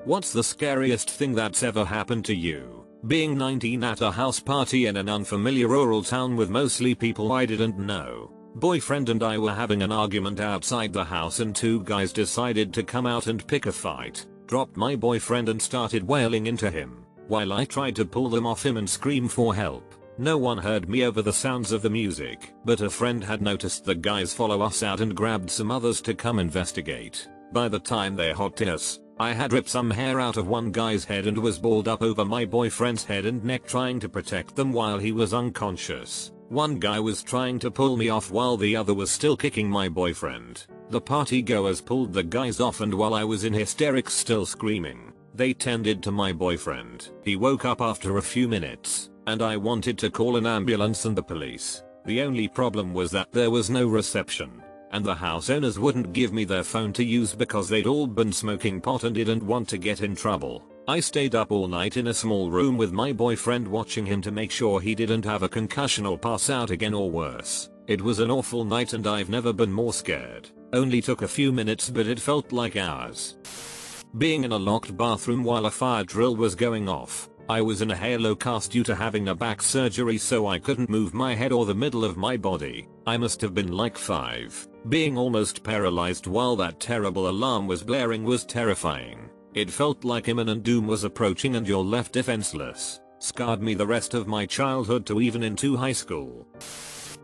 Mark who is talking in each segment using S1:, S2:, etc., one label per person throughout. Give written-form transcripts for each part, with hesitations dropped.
S1: What's the scariest thing that's ever happened to you? Being 19 at a house party in an unfamiliar rural town with mostly people I didn't know. Boyfriend and I were having an argument outside the house and two guys decided to come out and pick a fight. Dropped my boyfriend and started wailing into him, while I tried to pull them off him and scream for help. No one heard me over the sounds of the music, but a friend had noticed the guys follow us out and grabbed some others to come investigate. By the time they hopped us, I had ripped some hair out of one guy's head and was balled up over my boyfriend's head and neck trying to protect them while he was unconscious. One guy was trying to pull me off while the other was still kicking my boyfriend. The party goers pulled the guys off and while I was in hysterics still screaming, they tended to my boyfriend. He woke up after a few minutes, and I wanted to call an ambulance and the police. The only problem was that there was no reception, and the house owners wouldn't give me their phone to use because they'd all been smoking pot and didn't want to get in trouble. I stayed up all night in a small room with my boyfriend watching him to make sure he didn't have a concussion or pass out again or worse. It was an awful night and I've never been more scared. Only took a few minutes but it felt like hours. Being in a locked bathroom while a fire drill was going off. I was in a halo cast due to having a back surgery so I couldn't move my head or the middle of my body. I must have been like 5. Being almost paralyzed while that terrible alarm was blaring was terrifying. It felt like imminent doom was approaching and you're left defenseless. Scarred me the rest of my childhood to even into high school.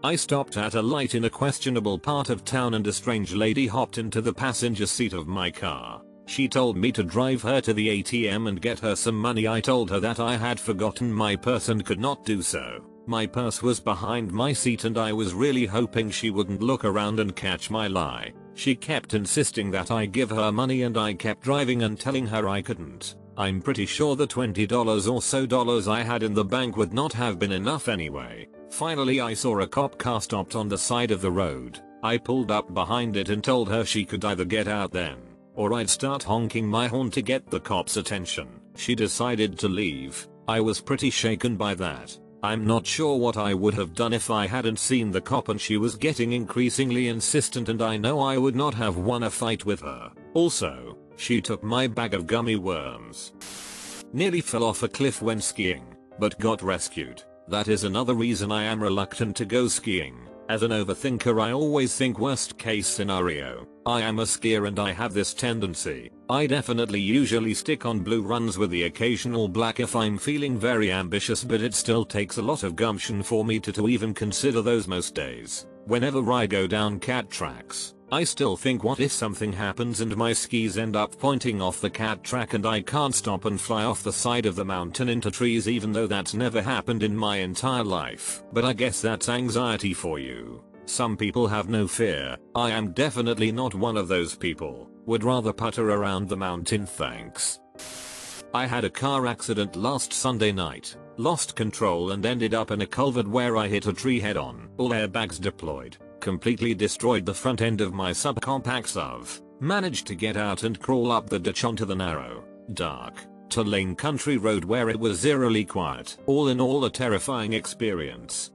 S1: I stopped at a light in a questionable part of town and a strange lady hopped into the passenger seat of my car. She told me to drive her to the ATM and get her some money. I told her that I had forgotten my purse and could not do so. My purse was behind my seat and I was really hoping she wouldn't look around and catch my lie. She kept insisting that I give her money and I kept driving and telling her I couldn't. I'm pretty sure the $20 or so dollars I had in the bank would not have been enough anyway. Finally I saw a cop car stopped on the side of the road. I pulled up behind it and told her she could either get out then, or I'd start honking my horn to get the cops' attention. She decided to leave. I was pretty shaken by that. I'm not sure what I would have done if I hadn't seen the cop and she was getting increasingly insistent and I know I would not have won a fight with her. Also, she took my bag of gummy worms. Nearly fell off a cliff when skiing, but got rescued. That is another reason I am reluctant to go skiing. As an overthinker I always think worst case scenario. I am a skier and I have this tendency. I definitely usually stick on blue runs with the occasional black if I'm feeling very ambitious, but it still takes a lot of gumption for me to even consider those most days. Whenever I go down cat tracks, I still think what if something happens and my skis end up pointing off the cat track and I can't stop and fly off the side of the mountain into trees, even though that's never happened in my entire life. But I guess that's anxiety for you. Some people have no fear. I am definitely not one of those people. Would rather putter around the mountain, thanks. I had a car accident last Sunday night. Lost control and ended up in a culvert where I hit a tree head on. All airbags deployed. Completely destroyed the front end of my subcompact SUV. Managed to get out and crawl up the ditch onto the narrow, dark, two-lane country road where it was eerily quiet. All in all, a terrifying experience.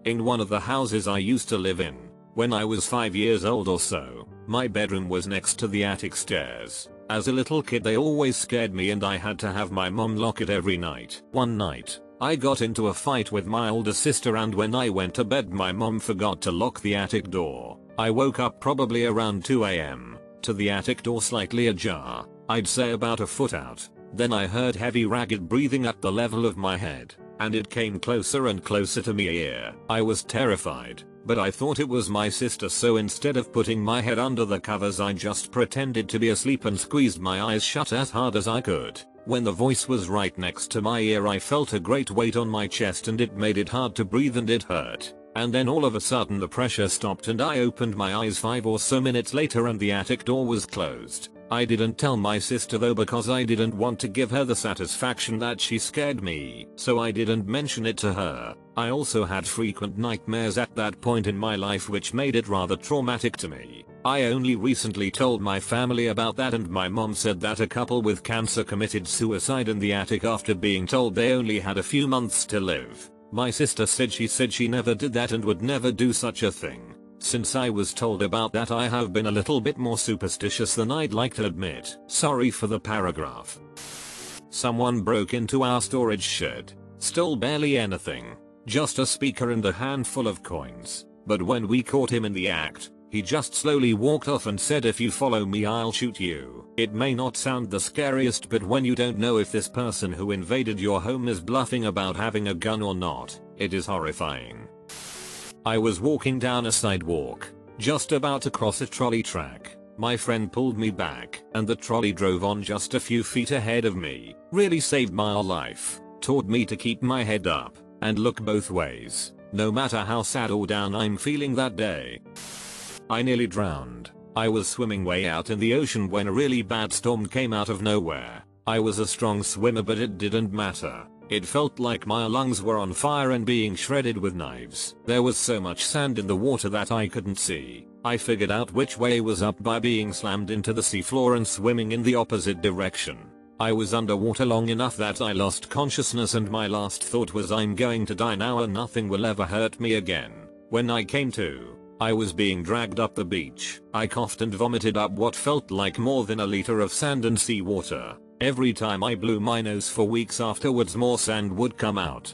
S1: In one of the houses I used to live in, when I was 5 years old or so, my bedroom was next to the attic stairs. As a little kid they always scared me and I had to have my mom lock it every night. One night, I got into a fight with my older sister and when I went to bed my mom forgot to lock the attic door. I woke up probably around 2 AM to the attic door slightly ajar, I'd say about a foot out. Then I heard heavy ragged breathing at the level of my head, and it came closer and closer to me ear. I was terrified, but I thought it was my sister, so instead of putting my head under the covers I just pretended to be asleep and squeezed my eyes shut as hard as I could. When the voice was right next to my ear I felt a great weight on my chest and it made it hard to breathe and it hurt. And then all of a sudden the pressure stopped and I opened my eyes 5 or so minutes later and the attic door was closed. I didn't tell my sister though because I didn't want to give her the satisfaction that she scared me, so I didn't mention it to her. I also had frequent nightmares at that point in my life which made it rather traumatic to me. I only recently told my family about that and my mom said that a couple with cancer committed suicide in the attic after being told they only had a few months to live. My sister said she never did that and would never do such a thing. Since I was told about that, I have been a little bit more superstitious than I'd like to admit. Sorry for the paragraph. Someone broke into our storage shed. Stole barely anything. Just a speaker and a handful of coins. But when we caught him in the act, he just slowly walked off and said, "If you follow me, I'll shoot you." It may not sound the scariest, but when you don't know if this person who invaded your home is bluffing about having a gun or not, it is horrifying. I was walking down a sidewalk, just about to cross a trolley track. My friend pulled me back, and the trolley drove on just a few feet ahead of me. Really saved my life. Taught me to keep my head up, and look both ways, no matter how sad or down I'm feeling that day. I nearly drowned. I was swimming way out in the ocean when a really bad storm came out of nowhere. I was a strong swimmer, but it didn't matter. It felt like my lungs were on fire and being shredded with knives. There was so much sand in the water that I couldn't see. I figured out which way was up by being slammed into the seafloor and swimming in the opposite direction. I was underwater long enough that I lost consciousness, and my last thought was, I'm going to die now and nothing will ever hurt me again. When I came to, I was being dragged up the beach. I coughed and vomited up what felt like more than a liter of sand and seawater. Every time I blew my nose for weeks afterwards, more sand would come out.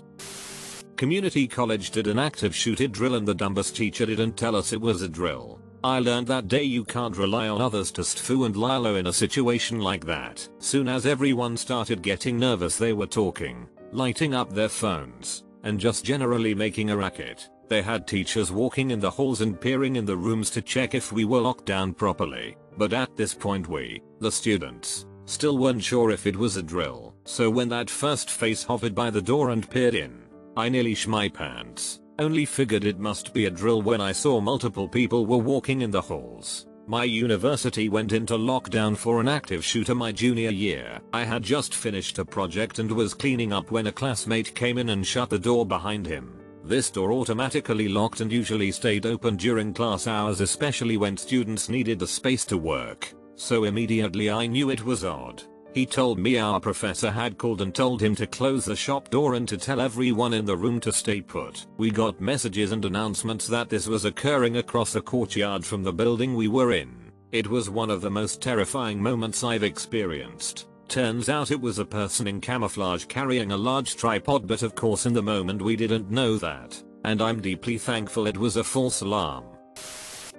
S1: Community college did an active shooter drill, and the dumbest teacher didn't tell us it was a drill. I learned that day you can't rely on others to stfu and lilo in a situation like that. Soon as everyone started getting nervous, they were talking, lighting up their phones, and just generally making a racket. They had teachers walking in the halls and peering in the rooms to check if we were locked down properly. But at this point we, the students, still weren't sure if it was a drill. So when that first face hovered by the door and peered in, I nearly shat my pants. Only figured it must be a drill when I saw multiple people were walking in the halls. My university went into lockdown for an active shooter my junior year. I had just finished a project and was cleaning up when a classmate came in and shut the door behind him. This door automatically locked and usually stayed open during class hours, especially when students needed the space to work. So immediately I knew it was odd. He told me our professor had called and told him to close the shop door and to tell everyone in the room to stay put. We got messages and announcements that this was occurring across the courtyard from the building we were in. It was one of the most terrifying moments I've experienced. Turns out it was a person in camouflage carrying a large tripod, but of course in the moment we didn't know that. And I'm deeply thankful it was a false alarm.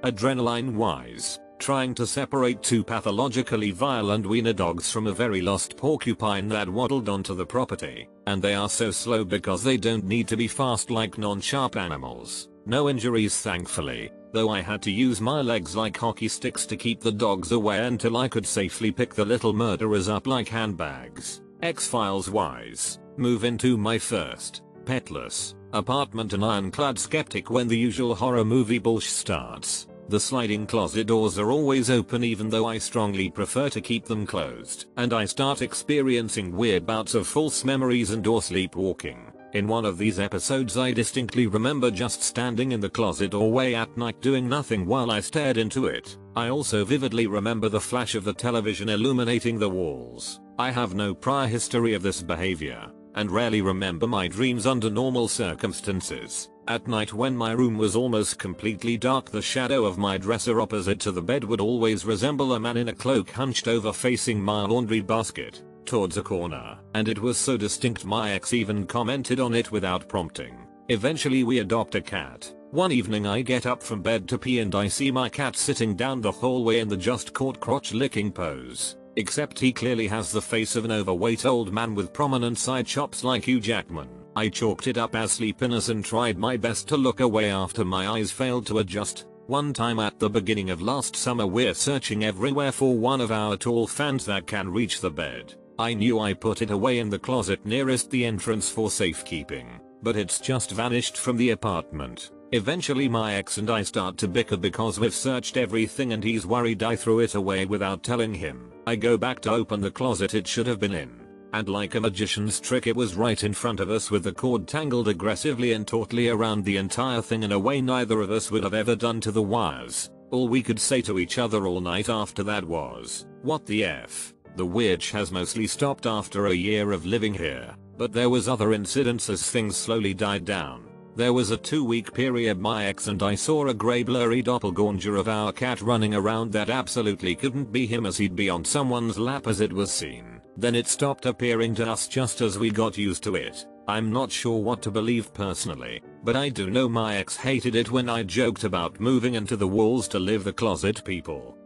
S1: Adrenaline wise. Trying to separate two pathologically violent wiener dogs from a very lost porcupine that waddled onto the property, and they are so slow because they don't need to be fast like non-sharp animals. No injuries thankfully, though I had to use my legs like hockey sticks to keep the dogs away until I could safely pick the little murderers up like handbags. X-Files wise, move into my first, petless, apartment an ironclad skeptic when the usual horror movie bullshit starts. The sliding closet doors are always open even though I strongly prefer to keep them closed, and I start experiencing weird bouts of false memories and or sleepwalking. In one of these episodes I distinctly remember just standing in the closet doorway at night doing nothing while I stared into it. I also vividly remember the flash of the television illuminating the walls. I have no prior history of this behavior, and rarely remember my dreams under normal circumstances. At night when my room was almost completely dark, the shadow of my dresser opposite to the bed would always resemble a man in a cloak hunched over facing my laundry basket, towards a corner, and it was so distinct my ex even commented on it without prompting. Eventually we adopt a cat. One evening I get up from bed to pee and I see my cat sitting down the hallway in the just caught crotch licking pose. Except he clearly has the face of an overweight old man with prominent side chops like Hugh Jackman. I chalked it up as sleepiness and tried my best to look away after my eyes failed to adjust. One time at the beginning of last summer we're searching everywhere for one of our tall fans that can reach the bed. I knew I put it away in the closet nearest the entrance for safekeeping, but it's just vanished from the apartment. Eventually my ex and I start to bicker because we've searched everything and he's worried I threw it away without telling him. I go back to open the closet it should have been in, and like a magician's trick it was right in front of us with the cord tangled aggressively and tautly around the entire thing in a way neither of us would have ever done to the wires. All we could say to each other all night after that was, "What the F?" The witch has mostly stopped after a year of living here, but there was other incidents as things slowly died down. There was a 2-week period my ex and I saw a grey blurry doppelganger of our cat running around that absolutely couldn't be him, as he'd be on someone's lap as it was seen. Then it stopped appearing to us just as we got used to it. I'm not sure what to believe personally, but I do know my ex hated it when I joked about moving into the walls to live the closet people.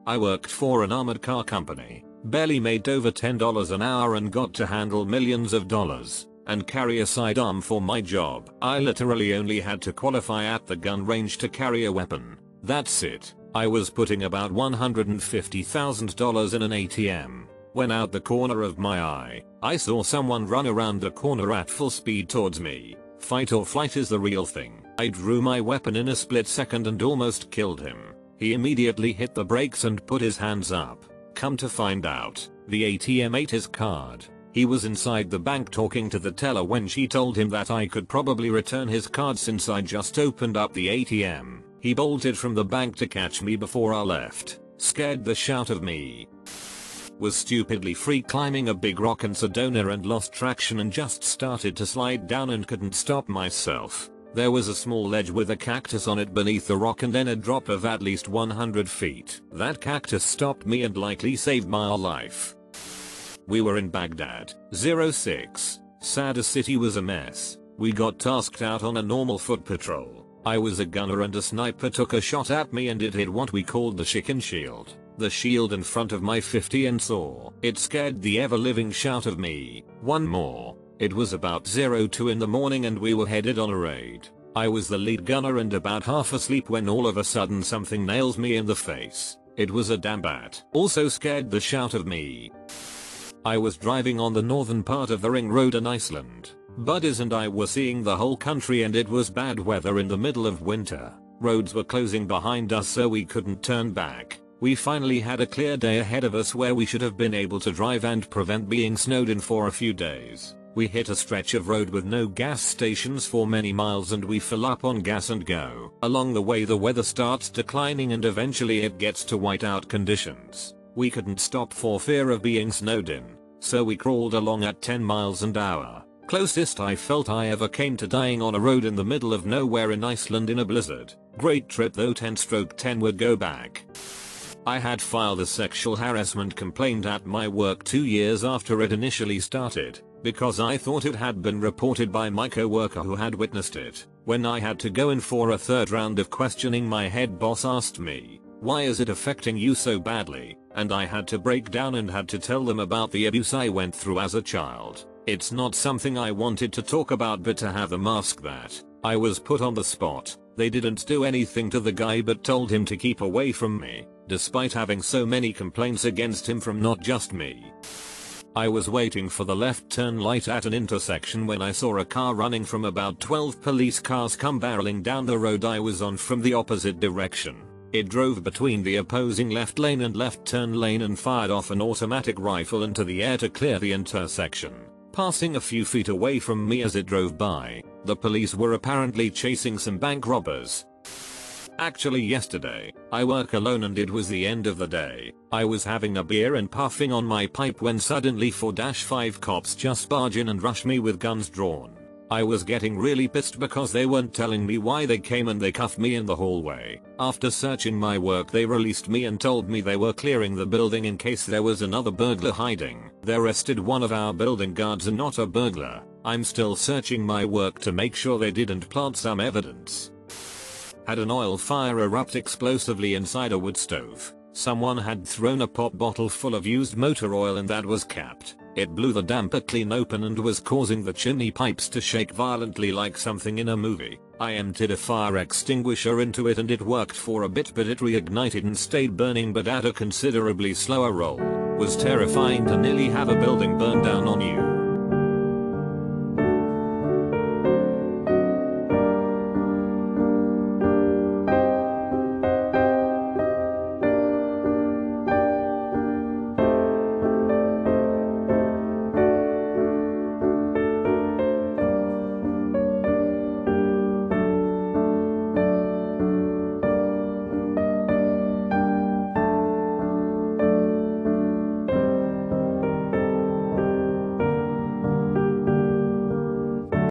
S1: I worked for an armored car company, barely made over $10 an hour and got to handle millions of dollars and carry a sidearm for my job. I literally only had to qualify at the gun range to carry a weapon. That's it. I was putting about $150,000 in an ATM when out the corner of my eye, I saw someone run around the corner at full speed towards me. Fight or flight is the real thing. I drew my weapon in a split second and almost killed him. He immediately hit the brakes and put his hands up. Come to find out, the ATM ate his card. He was inside the bank talking to the teller when she told him that I could probably return his card since I just opened up the ATM. He bolted from the bank to catch me before I left. Scared the shit out of me. Was stupidly free climbing a big rock in Sedona and lost traction and just started to slide down and couldn't stop myself. There was a small ledge with a cactus on it beneath the rock and then a drop of at least 100 feet. That cactus stopped me and likely saved my life. We were in Baghdad, 06. Sad as city was a mess. We got tasked out on a normal foot patrol. I was a gunner and a sniper took a shot at me and it hit what we called the chicken shield. The shield in front of my 50 and saw. It scared the ever-living shit out of me. One more. It was about 02 in the morning and we were headed on a raid. I was the lead gunner and about half asleep when all of a sudden something nails me in the face. It was a damn bat. Also scared the shit out of me. I was driving on the northern part of the ring road in Iceland. Buddies and I were seeing the whole country and it was bad weather in the middle of winter. Roads were closing behind us so we couldn't turn back. We finally had a clear day ahead of us where we should have been able to drive and prevent being snowed in for a few days. We hit a stretch of road with no gas stations for many miles and we fill up on gas and go. Along the way the weather starts declining and eventually it gets to whiteout conditions. We couldn't stop for fear of being snowed in, so we crawled along at 10 miles an hour. Closest I felt I ever came to dying on a road in the middle of nowhere in Iceland in a blizzard. Great trip though, 10/10 would go back. I had filed a sexual harassment complaint at my work 2 years after it initially started, because I thought it had been reported by my coworker who had witnessed it. When I had to go in for a third round of questioning, my head boss asked me, "Why is it affecting you so badly?" And I had to break down and had to tell them about the abuse I went through as a child. It's not something I wanted to talk about, but to have them ask that, I was put on the spot. They didn't do anything to the guy but told him to keep away from me, despite having so many complaints against him from not just me. I was waiting for the left turn light at an intersection when I saw a car running from about 12 police cars come barreling down the road I was on from the opposite direction. It drove between the opposing left lane and left turn lane and fired off an automatic rifle into the air to clear the intersection, passing a few feet away from me as it drove by. The police were apparently chasing some bank robbers. Actually yesterday, I work alone and it was the end of the day. I was having a beer and puffing on my pipe when suddenly 4-5 cops just barge in and rush me with guns drawn. I was getting really pissed because they weren't telling me why they came and they cuffed me in the hallway. After searching my work they released me and told me they were clearing the building in case there was another burglar hiding. They arrested one of our building guards and not a burglar. I'm still searching my work to make sure they didn't plant some evidence. Had an oil fire erupt explosively inside a wood stove. Someone had thrown a pop bottle full of used motor oil and that was capped. It blew the damper clean open and was causing the chimney pipes to shake violently like something in a movie. I emptied a fire extinguisher into it and it worked for a bit, but it reignited and stayed burning but at a considerably slower roll. Was terrifying to nearly have a building burn down on you.